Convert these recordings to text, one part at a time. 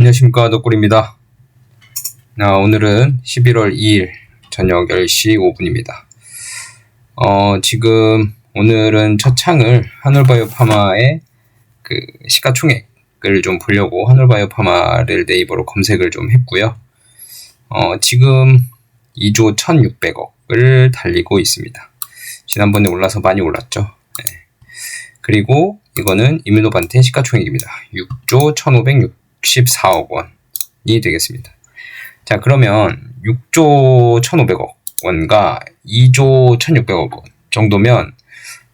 안녕하십니까, 덕골입니다. 오늘은 11월 2일 저녁 10시 5분입니다. 지금 오늘은 첫 창을 한올바이오파마의 그 시가총액을 좀 보려고 한올바이오파마를 네이버로 검색을 좀 했고요. 지금 2조 1,600억을 달리고 있습니다. 지난번에 올라서 많이 올랐죠. 네. 그리고 이거는 이뮤노반테 시가총액입니다. 6조 1,564억 원이 되겠습니다. 자, 그러면 6조 1,500억 원과 2조 1,600억 원 정도면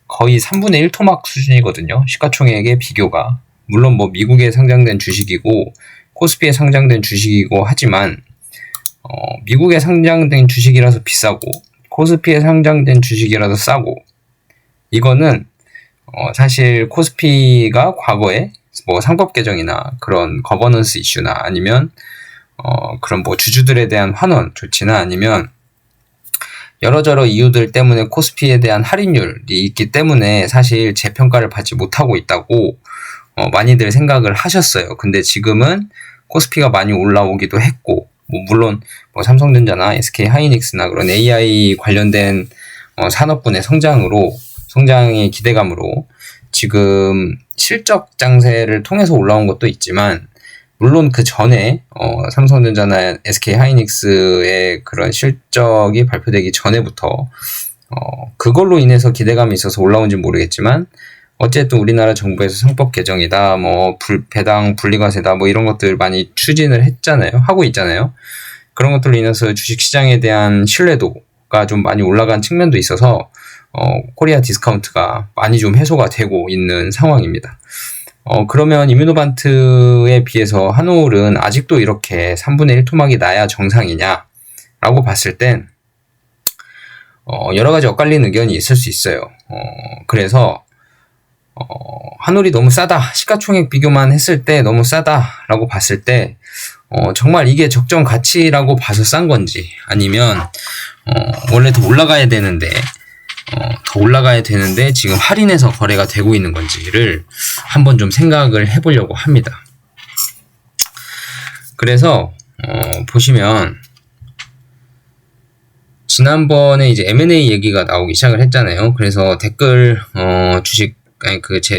거의 3분의 1 토막 수준이거든요. 시가총액의 비교가. 물론 뭐 미국에 상장된 주식이고 코스피에 상장된 주식이고 하지만 미국에 상장된 주식이라서 비싸고 코스피에 상장된 주식이라서 싸고, 이거는 사실 코스피가 과거에 뭐 상법 개정이나 그런 거버넌스 이슈나 아니면 그런 뭐 주주들에 대한 환원 조치나 아니면 여러저러 이유들 때문에 코스피에 대한 할인율이 있기 때문에 사실 재평가를 받지 못하고 있다고 많이들 생각을 하셨어요. 근데 지금은 코스피가 많이 올라오기도 했고, 뭐 물론 뭐 삼성전자나 SK하이닉스나 그런 AI 관련된 산업군의 성장의 기대감으로 지금 실적 장세를 통해서 올라온 것도 있지만, 물론 그 전에 삼성전자나 SK하이닉스의 그런 실적이 발표되기 전에부터 그걸로 인해서 기대감이 있어서 올라온지 모르겠지만, 어쨌든 우리나라 정부에서 상법 개정이다, 뭐 배당 분리과세다, 뭐 이런 것들 많이 추진을 하고 있잖아요. 그런 것들로 인해서 주식시장에 대한 신뢰도가 좀 많이 올라간 측면도 있어서 코리아 디스카운트가 많이 좀 해소가 되고 있는 상황입니다. 그러면 이뮤노반트에 비해서 한올은 아직도 이렇게 3분의 1 토막이 나야 정상이냐라고 봤을 땐 여러 가지 엇갈린 의견이 있을 수 있어요. 그래서 한올이 너무 싸다, 시가총액 비교만 했을 때 너무 싸다라고 봤을 때 정말 이게 적정 가치라고 봐서 싼 건지, 아니면 원래 더 올라가야 되는데 지금 할인해서 거래가 되고 있는 건지를 한번 좀 생각을 해보려고 합니다. 그래서 보시면 지난번에 이제 M&A 얘기가 나오기 시작을 했잖아요. 그래서 댓글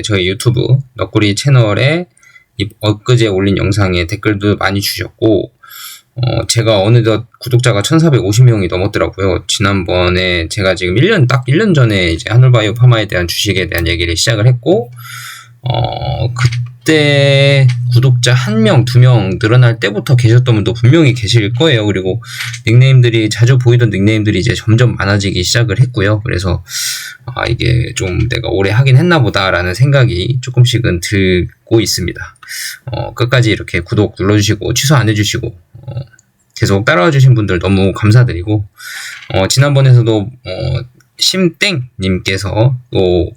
저희 유튜브 넉구리 채널에 엊그제 올린 영상에 댓글도 많이 주셨고, 제가 어느덧 구독자가 1,450명이 넘었더라고요. 지난번에 제가 지금 1년 전에 이제 한올바이오파마에 대한 주식에 대한 얘기를 시작을 했고, 그때 구독자 1명, 2명 늘어날 때부터 계셨던 분도 분명히 계실 거예요. 그리고 자주 보이던 닉네임들이 이제 점점 많아지기 시작을 했고요. 그래서, 이게 좀 내가 오래 하긴 했나 보다라는 생각이 조금씩은 들고 있습니다. 끝까지 이렇게 구독 눌러주시고, 취소 안 해주시고, 계속 따라와 주신 분들 너무 감사드리고, 지난번에서도, 심땡님께서 또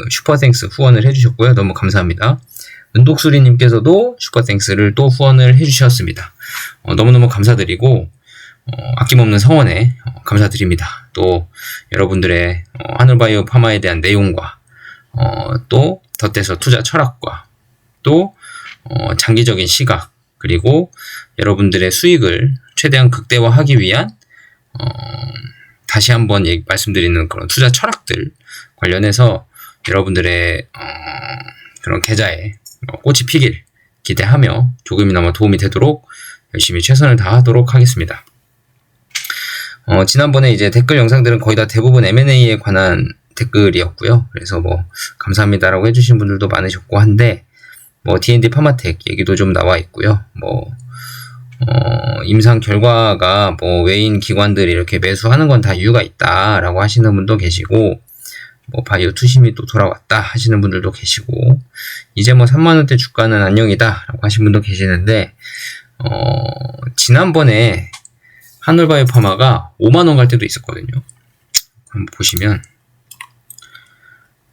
슈퍼땡스 후원을 해주셨고요. 너무 감사합니다. 은독수리님께서도 슈퍼땡스를 또 후원을 해주셨습니다. 너무너무 감사드리고, 아낌없는 성원에 감사드립니다. 또 여러분들의 한올바이오파마에 대한 내용과 또 덧대서 투자 철학과 또 장기적인 시각, 그리고 여러분들의 수익을 최대한 극대화하기 위한 다시 한번 말씀드리는 그런 투자 철학들 관련해서 여러분들의 그런 계좌에 꽃이 피길 기대하며 조금이나마 도움이 되도록 열심히 최선을 다하도록 하겠습니다. 지난번에 이제 댓글 영상들은 거의 다 대부분 M&A에 관한 댓글이었고요. 그래서 뭐 감사합니다라고 해주신 분들도 많으셨고 한데, 뭐 D&D 파마텍 얘기도 좀 나와 있고요. 뭐 임상 결과가 뭐 외인 기관들이 이렇게 매수하는 건 다 이유가 있다라고 하시는 분도 계시고, 뭐 바이오 투심이 또 돌아왔다 하시는 분들도 계시고, 이제 뭐 3만원대 주가는 안녕이다라고 하신 분도 계시는데, 지난번에 한올바이오파마가 5만원 갈 때도 있었거든요. 한번 보시면,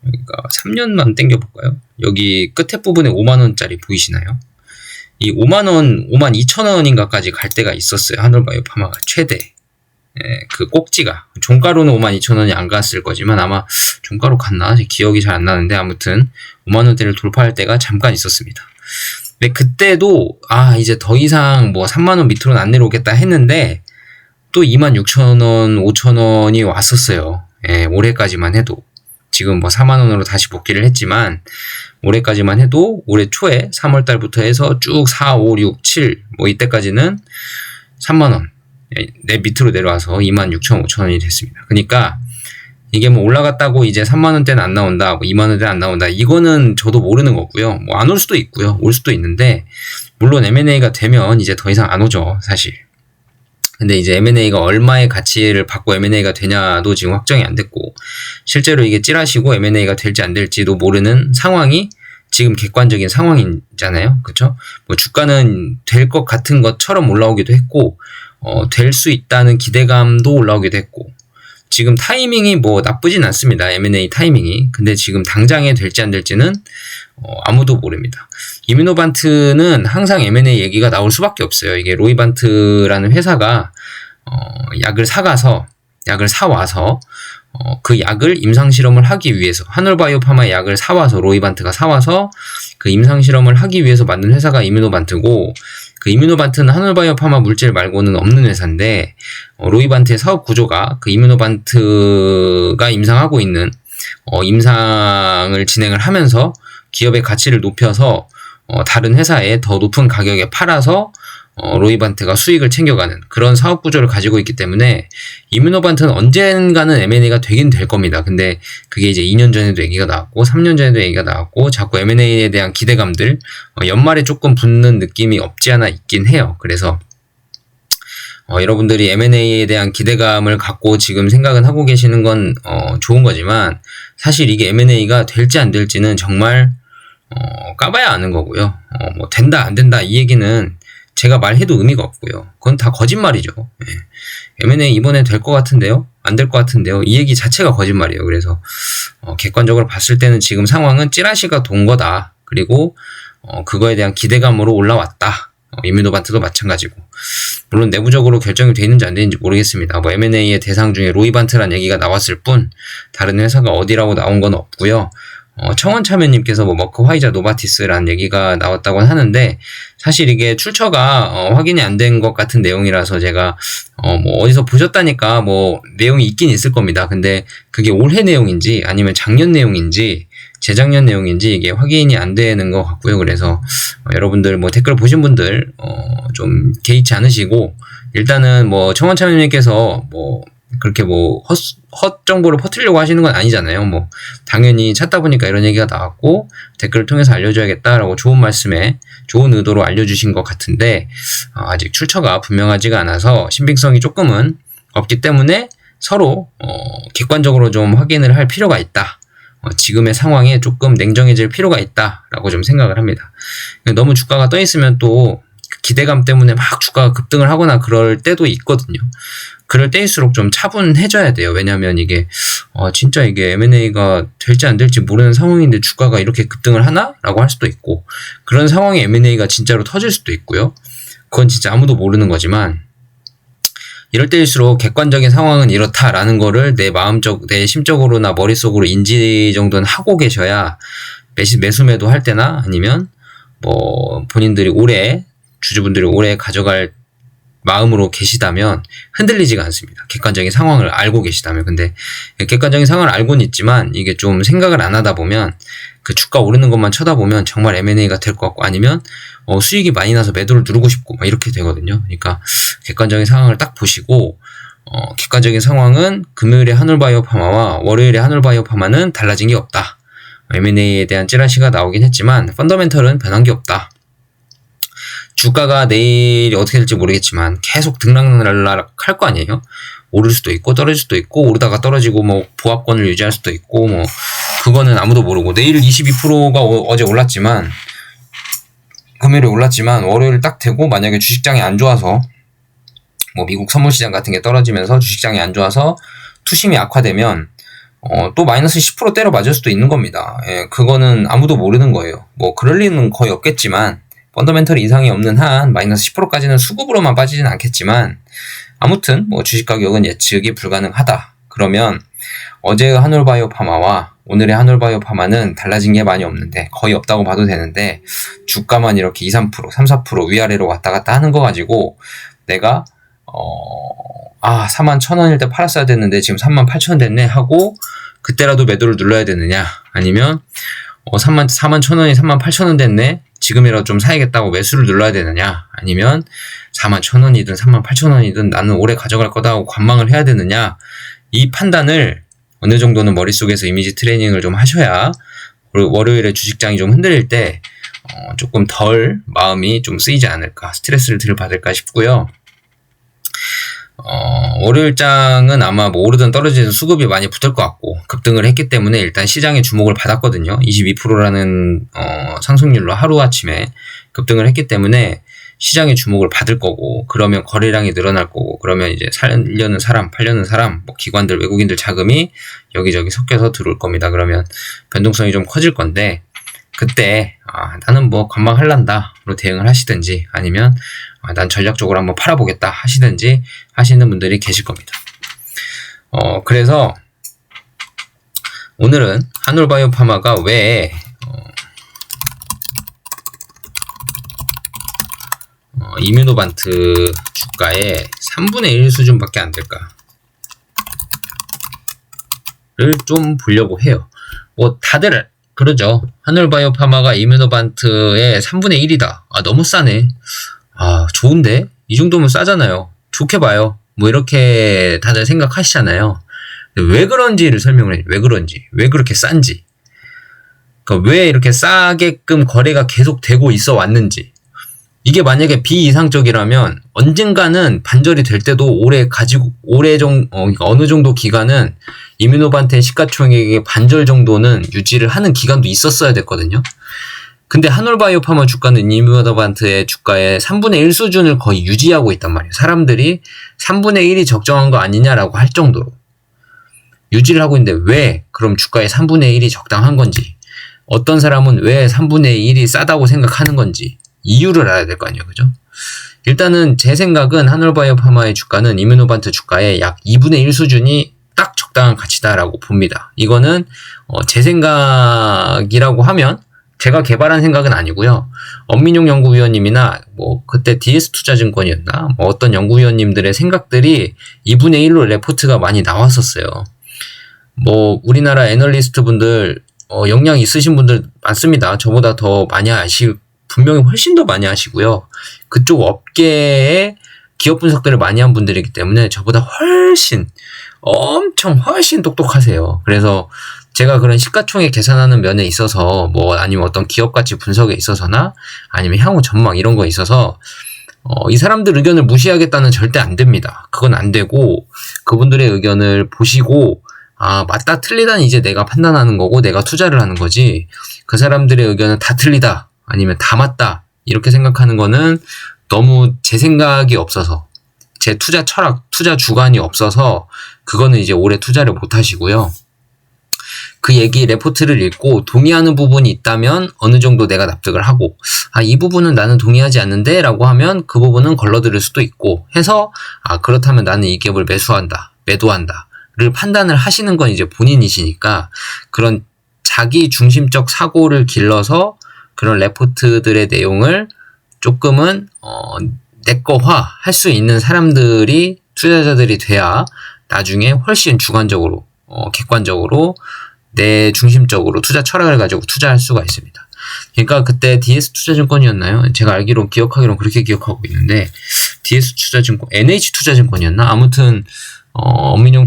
그러니까 3년만 땡겨볼까요? 여기 끝에 부분에 5만원짜리 보이시나요? 이 5만원, 52,000원인가까지 갈 때가 있었어요. 한올바이오파마가 최대. 그 꼭지가. 종가로는 52,000원이 안 갔을 거지만 아마 종가로 갔나? 제 기억이 잘 안 나는데, 아무튼 5만원대를 돌파할 때가 잠깐 있었습니다. 근데 그때도 이제 더 이상 뭐 3만원 밑으로는 안 내려오겠다 했는데 또 26,000원, 5,000원이 왔었어요. 예, 올해까지만 해도. 지금 뭐 4만원으로 다시 복귀를 했지만 올해까지만 해도 올해 초에 3월달부터 해서 쭉 4, 5, 6, 7 뭐 이때까지는 3만원 내 밑으로 내려와서 26,000원, 5,000원이 됐습니다. 그러니까 이게 뭐 올라갔다고 이제 3만원대는 안 나온다, 뭐 2만원대는 안 나온다, 이거는 저도 모르는 거고요. 뭐 안 올 수도 있고요. 올 수도 있는데, 물론 M&A가 되면 이제 더 이상 안 오죠, 사실. 근데 이제 M&A가 얼마의 가치를 받고 M&A가 되냐도 지금 확정이 안 됐고, 실제로 이게 찌라시고 M&A가 될지 안 될지도 모르는 상황이 지금 객관적인 상황이잖아요. 그쵸? 뭐 주가는 될 것 같은 것처럼 올라오기도 했고, 될 수 있다는 기대감도 올라오기도 했고, 지금 타이밍이 뭐 나쁘진 않습니다. M&A 타이밍이. 근데 지금 당장에 될지 안 될지는 아무도 모릅니다. 이뮤노반트는 항상 M&A 얘기가 나올 수밖에 없어요. 이게 로이반트라는 회사가 약을 사와서 그 약을 임상실험을 하기 위해서, 하늘바이오파마의 약을 사와서, 로이반트가 사와서 그 임상실험을 하기 위해서 만든 회사가 이뮤노반트고, 그 이뮤노반트는 하늘바이오파마 물질 말고는 없는 회사인데, 로이반트의 사업 구조가 그 이뮤노반트가 임상하고 있는 임상을 진행을 하면서 기업의 가치를 높여서 다른 회사에 더 높은 가격에 팔아서 로이반트가 수익을 챙겨가는 그런 사업 구조를 가지고 있기 때문에 이뮤노반트는 언젠가는 M&A가 되긴 될 겁니다. 근데 그게 이제 2년 전에도 얘기가 나왔고 3년 전에도 얘기가 나왔고, 자꾸 M&A에 대한 기대감들 연말에 조금 붙는 느낌이 없지 않아 있긴 해요. 그래서 여러분들이 M&A에 대한 기대감을 갖고 지금 생각은 하고 계시는 건 좋은 거지만, 사실 이게 M&A가 될지 안 될지는 정말 까봐야 아는 거고요. 뭐 된다 안 된다 이 얘기는 제가 말해도 의미가 없고요. 그건 다 거짓말이죠. 예. M&A 이번에 될 것 같은데요? 안 될 것 같은데요? 이 얘기 자체가 거짓말이에요. 그래서 객관적으로 봤을 때는 지금 상황은 찌라시가 돈 거다. 그리고 그거에 대한 기대감으로 올라왔다. 이뮤노반트도 마찬가지고. 물론 내부적으로 결정이 돼 있는지 안 되는지 모르겠습니다. 뭐 M&A의 대상 중에 로이반트라는 얘기가 나왔을 뿐 다른 회사가 어디라고 나온 건 없고요. 청원참여님께서 뭐 머크 화이자 노바티스라는 얘기가 나왔다고 하는데, 사실 이게 출처가 확인이 안 된 것 같은 내용이라서 제가 뭐 어디서 보셨다니까 뭐 내용이 있긴 있을 겁니다. 근데 그게 올해 내용인지 아니면 작년 내용인지 재작년 내용인지 이게 확인이 안 되는 것 같고요. 그래서 여러분들 뭐 댓글 보신 분들 좀 개의치 않으시고, 일단은 뭐 청원참여님께서 뭐 그렇게 뭐 헛 정보를 퍼뜨리려고 하시는 건 아니잖아요. 뭐 당연히 찾다 보니까 이런 얘기가 나왔고 댓글을 통해서 알려줘야겠다라고 좋은 말씀에 좋은 의도로 알려주신 것 같은데, 아직 출처가 분명하지가 않아서 신빙성이 조금은 없기 때문에 서로 객관적으로 좀 확인을 할 필요가 있다. 지금의 상황에 조금 냉정해질 필요가 있다라고 좀 생각을 합니다. 너무 주가가 떠 있으면 또 기대감 때문에 막 주가가 급등을 하거나 그럴 때도 있거든요. 그럴 때일수록 좀 차분해져야 돼요. 왜냐면 이게 진짜 이게 M&A가 될지 안 될지 모르는 상황인데 주가가 이렇게 급등을 하나? 라고 할 수도 있고, 그런 상황에 M&A가 진짜로 터질 수도 있고요. 그건 진짜 아무도 모르는 거지만, 이럴 때일수록 객관적인 상황은 이렇다라는 거를 내 심적으로나 머릿속으로 인지 정도는 하고 계셔야 매수 매도 할 때나 아니면 뭐 본인들이 주주분들이 오래 가져갈 마음으로 계시다면 흔들리지가 않습니다. 객관적인 상황을 알고 계시다면. 근데 객관적인 상황을 알고는 있지만 이게 좀 생각을 안 하다 보면, 그 주가 오르는 것만 쳐다보면 정말 M&A가 될 것 같고, 아니면 수익이 많이 나서 매도를 누르고 싶고 막 이렇게 되거든요. 그러니까 객관적인 상황을 딱 보시고, 객관적인 상황은 금요일에 하늘바이오파마와 월요일에 하늘바이오파마는 달라진 게 없다. M&A에 대한 찌라시가 나오긴 했지만 펀더멘털은 변한 게 없다. 주가가 내일이 어떻게 될지 모르겠지만 계속 등락날락 할 거 아니에요? 오를 수도 있고 떨어질 수도 있고, 오르다가 떨어지고 뭐 보합권을 유지할 수도 있고, 뭐 그거는 아무도 모르고, 내일 22%가 어제 올랐지만 금요일에 올랐지만 월요일 딱 되고 만약에 주식장이 안 좋아서, 뭐 미국 선물시장 같은 게 떨어지면서 주식장이 안 좋아서 투심이 악화되면 또 마이너스 10% 때려 맞을 수도 있는 겁니다. 예, 그거는 아무도 모르는 거예요. 뭐 그럴 리는 거의 없겠지만, 펀더멘털 이상이 없는 한 마이너스 10%까지는 수급으로만 빠지진 않겠지만, 아무튼 뭐 주식 가격은 예측이 불가능하다. 그러면 어제의 한올바이오파마와 오늘의 한올바이오파마는 달라진 게 많이 없는데, 거의 없다고 봐도 되는데, 주가만 이렇게 2, 3%, 3, 4% 위아래로 왔다 갔다 하는 거 가지고 내가 41,000원일 때 팔았어야 됐는데 지금 38,000원 됐네 하고 그때라도 매도를 눌러야 되느냐, 아니면 41,000원이 38,000원 됐네, 지금이라도 좀 사야겠다고 매수를 눌러야 되느냐, 아니면 41,000원이든 38,000원이든 나는 오래 가져갈 거다 하고 관망을 해야 되느냐, 이 판단을 어느 정도는 머릿속에서 이미지 트레이닝을 좀 하셔야 월요일에 주식장이 좀 흔들릴 때 조금 덜 마음이 좀 쓰이지 않을까, 스트레스를 덜 받을까 싶고요. 월요일장은 아마 뭐 오르든 떨어지든 수급이 많이 붙을 것 같고, 급등을 했기 때문에 일단 시장의 주목을 받았거든요. 22%라는 상승률로 하루아침에 급등을 했기 때문에 시장의 주목을 받을 거고, 그러면 거래량이 늘어날 거고, 그러면 이제 살려는 사람, 팔려는 사람, 뭐 기관들, 외국인들 자금이 여기저기 섞여서 들어올 겁니다. 그러면 변동성이 좀 커질 건데, 그때 나는 뭐 관망할란다로 대응을 하시든지, 아니면 난 전략적으로 한번 팔아보겠다 하시든지 하시는 분들이 계실 겁니다. 그래서 오늘은 한올바이오파마가 왜 이뮤노반트 주가의 3분의 1 수준밖에 안 될까를 좀 보려고 해요. 뭐 다들 그러죠. 한올바이오파마가 이뮤노반트의 3분의 1이다. 너무 싸네. 좋은데? 이 정도면 싸잖아요. 좋게 봐요. 뭐 이렇게 다들 생각하시잖아요. 왜 그런지를 설명을 해요. 왜 그런지. 왜 그렇게 싼지. 그러니까 왜 이렇게 싸게끔 거래가 계속 되고 있어 왔는지. 이게 만약에 비이상적이라면 언젠가는 반절이 될 때도 그러니까 어느 정도 기간은 이뮤노반트의 시가총액의 반절 정도는 유지를 하는 기간도 있었어야 됐거든요. 근데 한올바이오파마 주가는 이뮤노반트의 주가의 3분의 1 수준을 거의 유지하고 있단 말이에요. 사람들이 3분의 1이 적정한 거 아니냐라고 할 정도로 유지를 하고 있는데, 왜 그럼 주가의 3분의 1이 적당한 건지, 어떤 사람은 왜 3분의 1이 싸다고 생각하는 건지 이유를 알아야 될 거 아니에요. 그죠? 일단은 제 생각은 한올바이오파마의 주가는 이뮤노반트 주가의 약 2분의 1 수준이 딱 적당한 가치다라고 봅니다. 이거는 제 생각이라고 하면 제가 개발한 생각은 아니고요. 엄민용 연구위원님이나 뭐 그때 DS투자증권이었나 뭐 어떤 연구위원님들의 생각들이 2분의 1로 레포트가 많이 나왔었어요. 뭐 우리나라 애널리스트 분들 역량 있으신 분들 많습니다. 저보다 더 많이 분명히 훨씬 더 많이 하시고요. 그쪽 업계에 기업 분석들을 많이 한 분들이기 때문에 저보다 훨씬 똑똑하세요. 그래서 제가 그런 시가총액 계산하는 면에 있어서 뭐 아니면 어떤 기업 가치 분석에 있어서나 아니면 향후 전망 이런 거에 있어서 이 사람들 의견을 무시하겠다는 절대 안 됩니다. 그건 안 되고, 그분들의 의견을 보시고 맞다 틀리다는 이제 내가 판단하는 거고 내가 투자를 하는 거지, 그 사람들의 의견은 다 틀리다 아니면 다 맞다 이렇게 생각하는 거는 너무 제 생각이 없어서, 제 투자 철학, 투자 주관이 없어서 그거는 이제 오래 투자를 못 하시고요. 그 얘기 레포트를 읽고 동의하는 부분이 있다면 어느 정도 내가 납득을 하고, 이 부분은 나는 동의하지 않는데 라고 하면 그 부분은 걸러들을 수도 있고 해서 그렇다면 나는 이 기업을 매도한다 를 판단을 하시는 건 이제 본인이시니까, 그런 자기 중심적 사고를 길러서 그런 레포트들의 내용을 조금은 내거화 할 수 있는 사람들이, 투자자들이 돼야 나중에 훨씬 주관적으로 객관적으로 내 중심적으로 투자 철학을 가지고 투자할 수가 있습니다. 그러니까 그때 DS투자증권이었나요? 제가 알기로 기억하기로는 그렇게 기억하고 있는데, DS투자증권, NH투자증권이었나? 아무튼 엄민용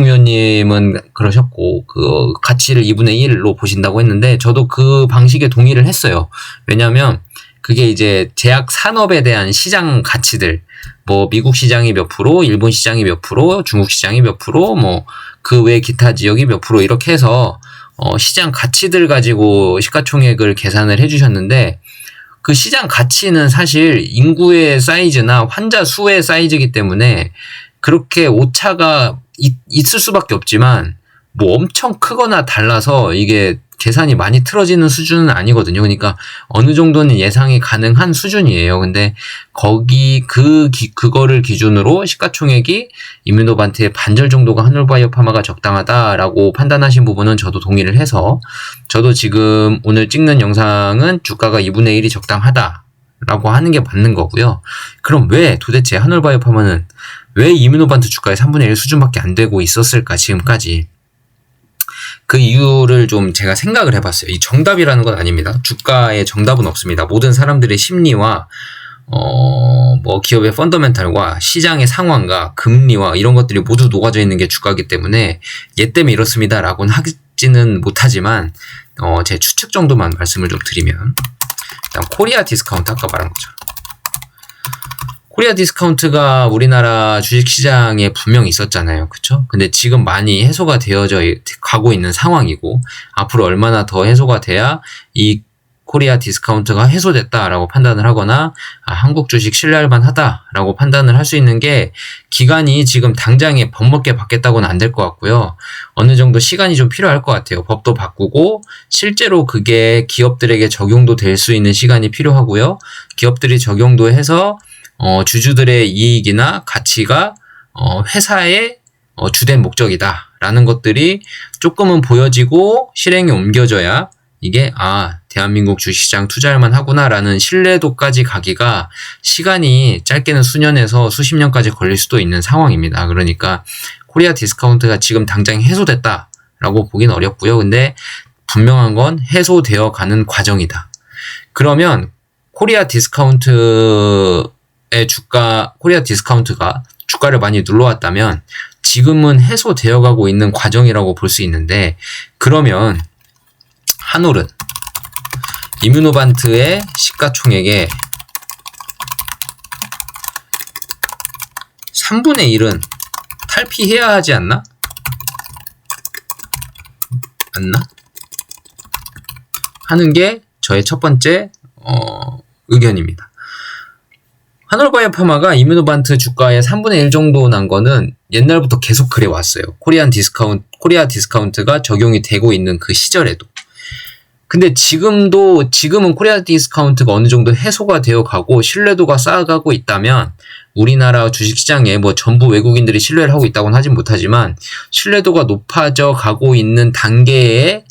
위원님은 그러셨고, 그 가치를 2분의 1로 보신다고 했는데, 저도 그 방식에 동의를 했어요. 왜냐면 그게 이제 제약 산업에 대한 시장 가치들, 뭐 미국 시장이 몇 프로, 일본 시장이 몇 프로, 중국 시장이 몇 프로, 뭐 그 외 기타 지역이 몇 프로 이렇게 해서 시장 가치들 가지고 시가총액을 계산을 해주셨는데, 그 시장 가치는 사실 인구의 사이즈나 환자 수의 사이즈이기 때문에 그렇게 오차가 있을 수밖에 없지만 뭐 엄청 크거나 달라서 이게 계산이 많이 틀어지는 수준은 아니거든요. 그러니까 어느 정도는 예상이 가능한 수준이에요. 근데 그거를 기준으로 시가총액이 이뮤노반트의 반절 정도가 하늘바이오파마가 적당하다라고 판단하신 부분은 저도 동의를 해서, 저도 지금 오늘 찍는 영상은 주가가 2분의 1이 적당하다라고 하는 게 맞는 거고요. 그럼 왜 도대체 하늘바이오파마는 왜 이뮤노반트 주가의 3분의 1 수준밖에 안 되고 있었을까, 지금까지. 그 이유를 좀 제가 생각을 해봤어요. 이 정답이라는 건 아닙니다. 주가에 정답은 없습니다. 모든 사람들의 심리와 기업의 펀더멘탈과 시장의 상황과 금리와 이런 것들이 모두 녹아져 있는 게 주가이기 때문에 얘 때문에 이렇습니다라고는 하지는 못하지만 제 추측 정도만 말씀을 좀 드리면, 일단 코리아 디스카운트, 아까 말한 거죠. 코리아 디스카운트가 우리나라 주식시장에 분명히 있었잖아요. 그쵸? 근데 지금 많이 해소가 되어져 가고 있는 상황이고, 앞으로 얼마나 더 해소가 돼야 이 코리아 디스카운트가 해소됐다라고 판단을 하거나, 한국 주식 신뢰할 만하다라고 판단을 할 수 있는 게, 기간이 지금 당장에 법 먹게 받겠다고는 안 될 것 같고요. 어느 정도 시간이 좀 필요할 것 같아요. 법도 바꾸고 실제로 그게 기업들에게 적용도 될 수 있는 시간이 필요하고요. 기업들이 적용도 해서 주주들의 이익이나 가치가 회사의 주된 목적이다라는 것들이 조금은 보여지고 실행에 옮겨져야 이게 대한민국 주식시장 투자할 만하구나라는 신뢰도까지 가기가 시간이 짧게는 수년에서 수십 년까지 걸릴 수도 있는 상황입니다. 그러니까 코리아 디스카운트가 지금 당장 해소됐다라고 보긴 어렵고요. 근데 분명한 건 해소되어 가는 과정이다. 그러면 코리아 디스카운트가 주가를 많이 눌러왔다면 지금은 해소되어 가고 있는 과정이라고 볼 수 있는데, 그러면 한올은 이뮤노반트의 시가총액의 3분의 1은 탈피해야 하지 않나? 하는 게 저의 첫 번째 의견입니다. 하늘바이오파마가 이뮤노반트 주가의 3분의 1 정도 난 거는 옛날부터 계속 그래 왔어요. 코리아 디스카운트가 적용이 되고 있는 그 시절에도. 근데 지금은 코리아 디스카운트가 어느 정도 해소가 되어 가고 신뢰도가 쌓아가고 있다면, 우리나라 주식시장에 전부 외국인들이 신뢰를 하고 있다고는 하진 못하지만 신뢰도가 높아져 가고 있는 단계의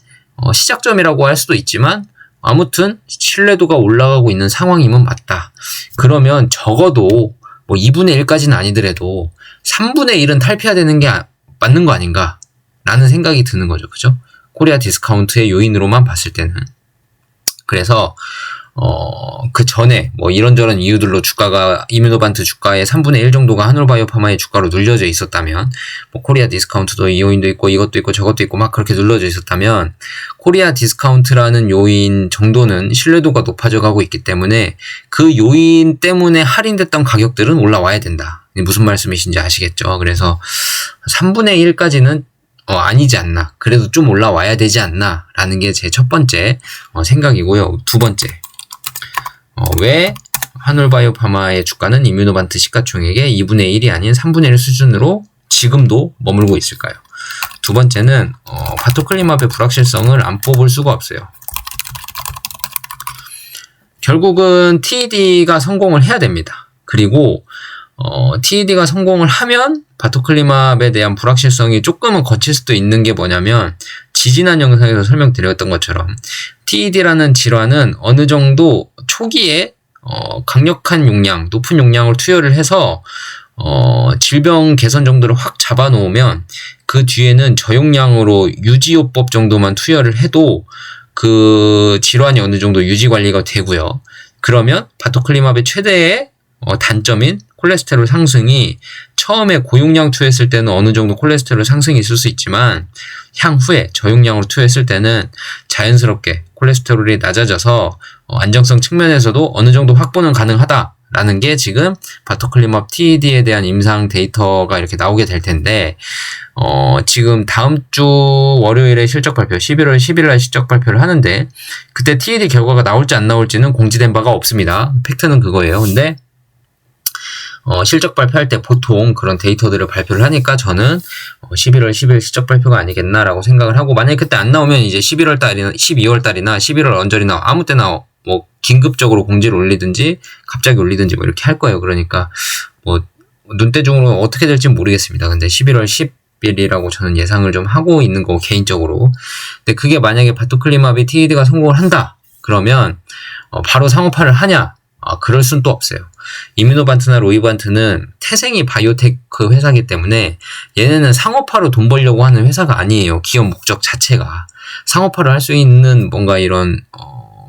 시작점이라고 할 수도 있지만, 아무튼 신뢰도가 올라가고 있는 상황이면 맞다. 그러면 적어도 2분의 1까지는 아니더라도 3분의 1은 탈피해야 되는 게 맞는 거 아닌가 라는 생각이 드는 거죠. 그죠? 코리아 디스카운트의 요인으로만 봤을 때는. 그래서 그 전에 이런저런 이유들로 이뮤노반트 주가의 3분의 1 정도가 하늘바이오파마의 주가로 눌려져 있었다면, 코리아 디스카운트도 이 요인도 있고 이것도 있고 저것도 있고 막 그렇게 눌러져 있었다면, 코리아 디스카운트라는 요인 정도는 신뢰도가 높아져 가고 있기 때문에 그 요인 때문에 할인됐던 가격들은 올라와야 된다. 무슨 말씀이신지 아시겠죠? 그래서 3분의 1까지는 아니지 않나, 그래도 좀 올라와야 되지 않나 라는 게 제 첫 번째 생각이고요. 두 번째, 왜 하늘바이오파마의 주가는 이뮤노반트 시가총액의 2분의 1이 아닌 3분의 1 수준으로 지금도 머물고 있을까요? 두 번째는 바토클리맙의 불확실성을 안 뽑을 수가 없어요. 결국은 TED가 성공을 해야 됩니다. 그리고 TED가 성공을 하면 바토클리맙에 대한 불확실성이 조금은 거칠 수도 있는 게 뭐냐면, 지지난 영상에서 설명드렸던 것처럼 TED라는 질환은 어느 정도 초기에 강력한 용량, 높은 용량을 투여를 해서 질병 개선 정도를 확 잡아놓으면 그 뒤에는 저용량으로 유지요법 정도만 투여를 해도 그 질환이 어느 정도 유지 관리가 되고요. 그러면 바토클리맙의 최대의 단점인 콜레스테롤 상승이 처음에 고용량 투여했을 때는 어느 정도 콜레스테롤 상승이 있을 수 있지만, 향후에 저용량으로 투여했을 때는 자연스럽게 콜레스테롤이 낮아져서 안정성 측면에서도 어느 정도 확보는 가능하다라는 게 지금 바토클리맙 TED에 대한 임상 데이터가 이렇게 나오게 될 텐데, 지금 다음 주 월요일에 실적 발표, 11월 10일 날 실적 발표를 하는데, 그때 TED 결과가 나올지 안 나올지는 공지된 바가 없습니다. 팩트는 그거예요. 근데 실적 발표할 때 보통 그런 데이터들을 발표를 하니까 저는 11월 10일 실적 발표가 아니겠나라고 생각을 하고, 만약에 그때 안 나오면 이제 11월 달이나 12월 달이나 11월 언저리나 아무 때나 뭐 긴급적으로 공지를 올리든지 갑자기 올리든지 뭐 이렇게 할 거예요. 그러니까 뭐 눈대중으로 어떻게 될지 모르겠습니다. 근데 11월 10일이라고 저는 예상을 좀 하고 있는 거고, 개인적으로. 근데 그게 만약에 바토클리마비 TED가 성공을 한다 그러면 바로 상업화를 하냐? 그럴 순 또 없어요. 이뮤노반트나 로이반트는 태생이 바이오테크 회사이기 때문에 얘네는 상업화로 돈 벌려고 하는 회사가 아니에요. 기업 목적 자체가. 상업화를 할 수 있는 뭔가 이런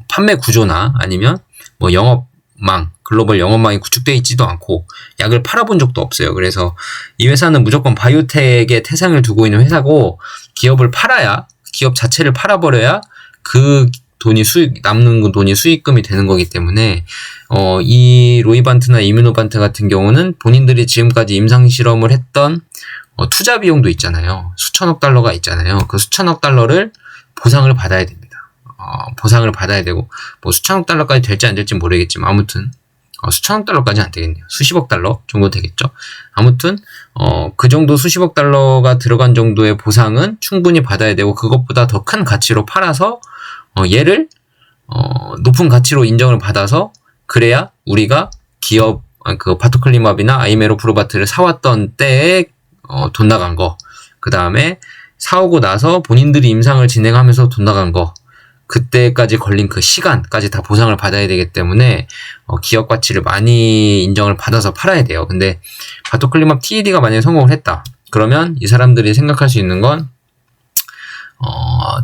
판매 구조나 아니면 뭐 영업망, 글로벌 영업망이 구축되어 있지도 않고 약을 팔아본 적도 없어요. 그래서 이 회사는 무조건 바이오텍에 태생을 두고 있는 회사고, 기업을 팔아야, 기업 자체를 팔아버려야 그 돈이 남는 돈이 수익금이 되는 거기 때문에, 이 로이반트나 이뮤노반트 같은 경우는 본인들이 지금까지 임상실험을 했던 투자 비용도 있잖아요. 수천억 달러가 있잖아요. 그 수천억 달러를 보상을 받아야 됩니다. 보상을 받아야 되고, 뭐 수천억 달러까지 될지 안 될지 모르겠지만, 아무튼 수천억 달러까지는 안 되겠네요. 수십억 달러 정도 되겠죠. 아무튼 그 정도 수십억 달러가 들어간 정도의 보상은 충분히 받아야 되고, 그것보다 더 큰 가치로 팔아서 얘를 높은 가치로 인정을 받아서, 그래야 우리가 기업 그 바토클리마비나 아이메로프로바트를 사왔던 때에 돈 나간 거, 그 다음에 사오고 나서 본인들이 임상을 진행하면서 돈 나간 거, 그때까지 걸린 그 시간까지 다 보상을 받아야 되기 때문에 기업 가치를 많이 인정을 받아서 팔아야 돼요. 근데 바토클리마비 TED가 만약에 성공을 했다 그러면 이 사람들이 생각할 수 있는 건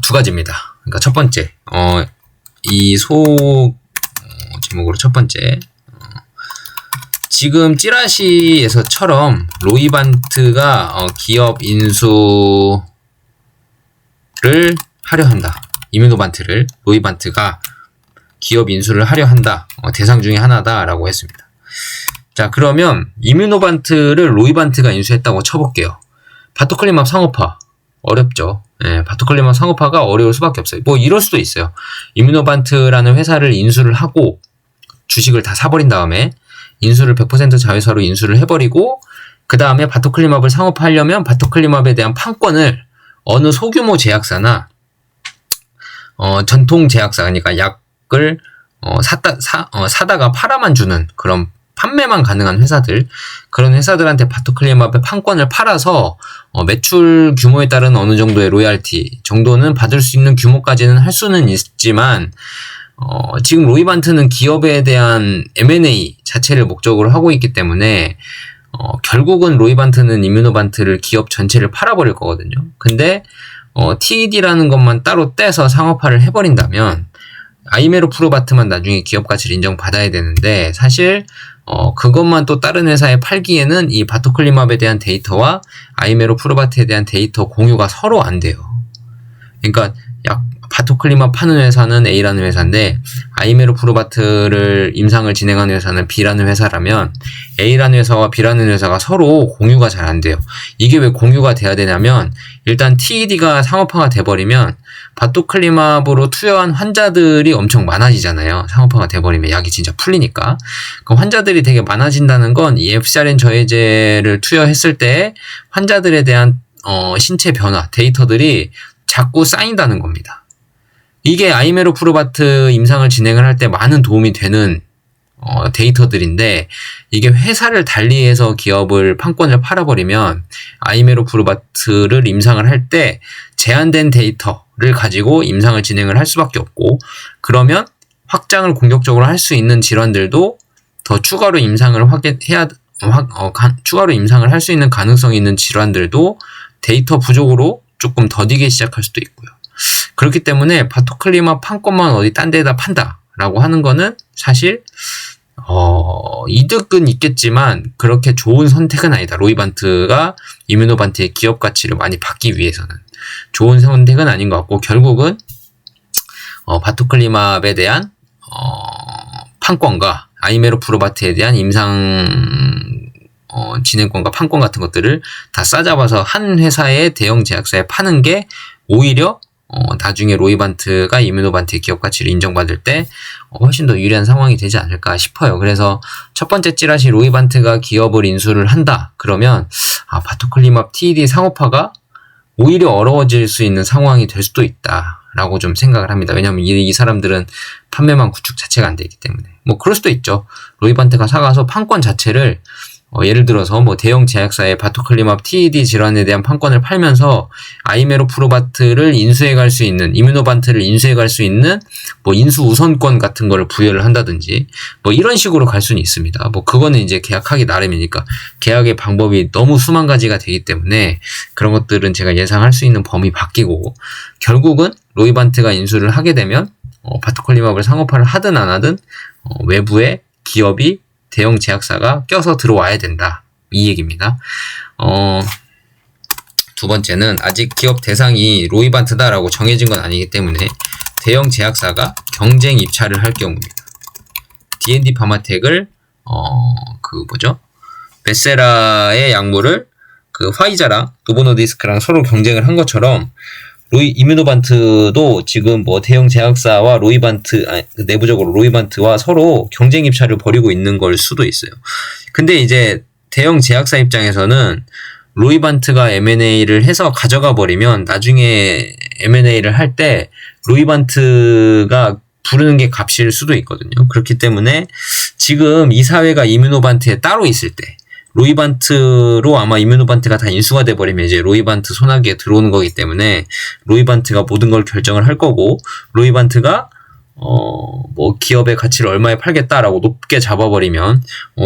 두 가지입니다. 그러니까 첫 번째, 이 제목으로 첫 번째, 지금 찌라시에서처럼 로이반트가 기업 인수를 하려 한다. 이뮤노반트를 로이반트가 기업 인수를 하려 한다. 대상 중에 하나다라고 했습니다. 자, 그러면 이뮤노반트를 로이반트가 인수했다고 쳐볼게요. 바토클리마비 상업화 어렵죠. 바토클리마비 상업화가 어려울 수밖에 없어요. 뭐 이럴 수도 있어요. 이뮤노반트라는 회사를 인수를 하고 주식을 다 사버린 다음에 인수를 100% 자회사로 인수를 해버리고, 그 다음에 바토클리마비를 상업화하려면 바토클리마비에 대한 판권을 어느 소규모 제약사나 전통 제약사, 그러니까 약을 사다가 팔아만 주는 그런 판매만 가능한 회사들, 그런 회사들한테 바토클리마비 판권을 팔아서 매출 규모에 따른 어느 정도의 로얄티 정도는 받을 수 있는 규모까지는 할 수는 있지만, 지금 로이반트는 기업에 대한 M&A 자체를 목적으로 하고 있기 때문에 결국은 로이반트는 이뮤노반트를 기업 전체를 팔아버릴 거거든요. 근데 TED라는 것만 따로 떼서 상업화를 해버린다면 아이메로프로바트만 나중에 기업 가치를 인정받아야 되는데, 사실 그것만 또 다른 회사에 팔기에는 이 바토클리마비에 대한 데이터와 아이메로프로바트에 대한 데이터 공유가 서로 안 돼요. 그러니까 바토클리마비 파는 회사는 A라는 회사인데 아이메로프로바트를 임상을 진행하는 회사는 B라는 회사라면 A라는 회사와 B라는 회사가 서로 공유가 잘 안 돼요. 이게 왜 공유가 돼야 되냐면, 일단 TED가 상업화가 돼버리면 바토클리마비로 투여한 환자들이 엄청 많아지잖아요. 상업화가 돼버리면 약이 진짜 풀리니까. 그 환자들이 되게 많아진다는 건 이 에프살린 저해제를 투여했을 때 환자들에 대한 신체 변화 데이터들이 자꾸 쌓인다는 겁니다. 이게 아이메로프로바트 임상을 진행을 할 때 많은 도움이 되는 데이터들인데, 이게 회사를 달리해서 기업을 판권을 팔아버리면 아이메로프로바트를 임상을 할 때 제한된 데이터를 가지고 임상을 진행을 할 수밖에 없고, 그러면 확장을 공격적으로 할 수 있는 질환들도 더 추가로 임상을 추가로 임상을 할 수 있는 가능성이 있는 질환들도 데이터 부족으로 조금 더디게 시작할 수도 있고요. 그렇기 때문에 바토클리마비 판권만 어디 딴 데다 판다라고 하는 거는 사실 이득은 있겠지만 그렇게 좋은 선택은 아니다. 로이반트가 이뮤노반트의 기업 가치를 많이 받기 위해서는 좋은 선택은 아닌 것 같고, 결국은 바토클리마비에 대한 판권과 아이메로프로바트에 대한 임상 진행권과 판권 같은 것들을 다 싸잡아서 한 회사의 대형 제약사에 파는 게 오히려 나중에 로이반트가 이뮤노반트의 기업 가치를 인정받을 때 훨씬 더 유리한 상황이 되지 않을까 싶어요. 그래서 첫 번째 찌라시 로이반트가 기업을 인수를 한다. 그러면 바토클리맙 TED 상호파가 오히려 어려워질 수 있는 상황이 될 수도 있다라고 좀 생각을 합니다. 왜냐하면 이 사람들은 판매망 구축 자체가 안 되기 때문에. 뭐 그럴 수도 있죠. 로이반트가 사가서 판권 자체를 예를 들어서 뭐 대형 제약사의 바토클리맙 TED 질환에 대한 판권을 팔면서 아이메로프로바트를 인수해 갈 수 있는, 이뮤노반트를 인수해 갈 수 있는 뭐 인수 우선권 같은 거를 부여를 한다든지 뭐 이런 식으로 갈 수는 있습니다. 뭐 그거는 이제 계약하기 나름이니까 계약의 방법이 너무 수만 가지가 되기 때문에 그런 것들은 제가 예상할 수 있는 범위 바뀌고, 결국은 로이반트가 인수를 하게 되면 바토클리맙을 상호파를 하든 안 하든 외부의 기업이 대형 제약사가 껴서 들어와야 된다. 이 얘기입니다. 두 번째는 아직 기업 대상이 로이반트다라고 정해진 건 아니기 때문에 대형 제약사가 경쟁 입찰을 할 경우입니다. D&D 파마텍을 베세라의 약물을 화이자랑 노보노디스크랑 서로 경쟁을 한 것처럼 이뮤노반트도 지금 뭐 대형 제약사와 내부적으로 로이반트와 서로 경쟁 입찰을 벌이고 있는 걸 수도 있어요. 근데 이제 대형 제약사 입장에서는 로이반트가 M&A를 해서 가져가 버리면 나중에 M&A를 할 때 로이반트가 부르는 게 값일 수도 있거든요. 그렇기 때문에 지금 이사회가 이뮤노반트에 따로 있을 때 로이반트로 아마 이뮤노반트가 다 인수가 돼버리면 이제 로이반트 손아귀에 들어오는 거기 때문에 로이반트가 모든 걸 결정을 할 거고, 로이반트가 뭐 기업의 가치를 얼마에 팔겠다라고 높게 잡아버리면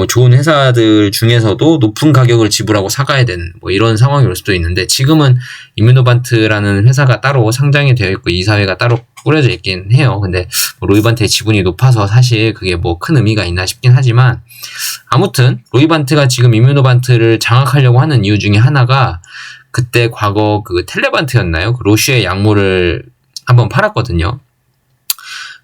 좋은 회사들 중에서도 높은 가격을 지불하고 사가야 되는 뭐 이런 상황이 올 수도 있는데, 지금은 이뮤노반트라는 회사가 따로 상장이 되어 있고 이사회가 따로 꾸려져 있긴 해요. 근데 로이반트의 지분이 높아서 사실 그게 뭐 큰 의미가 있나 싶긴 하지만, 아무튼 로이반트가 지금 이뮤노반트를 장악하려고 하는 이유 중에 하나가 그때 과거 텔레반트였나요? 로슈의 약물을 한번 팔았거든요.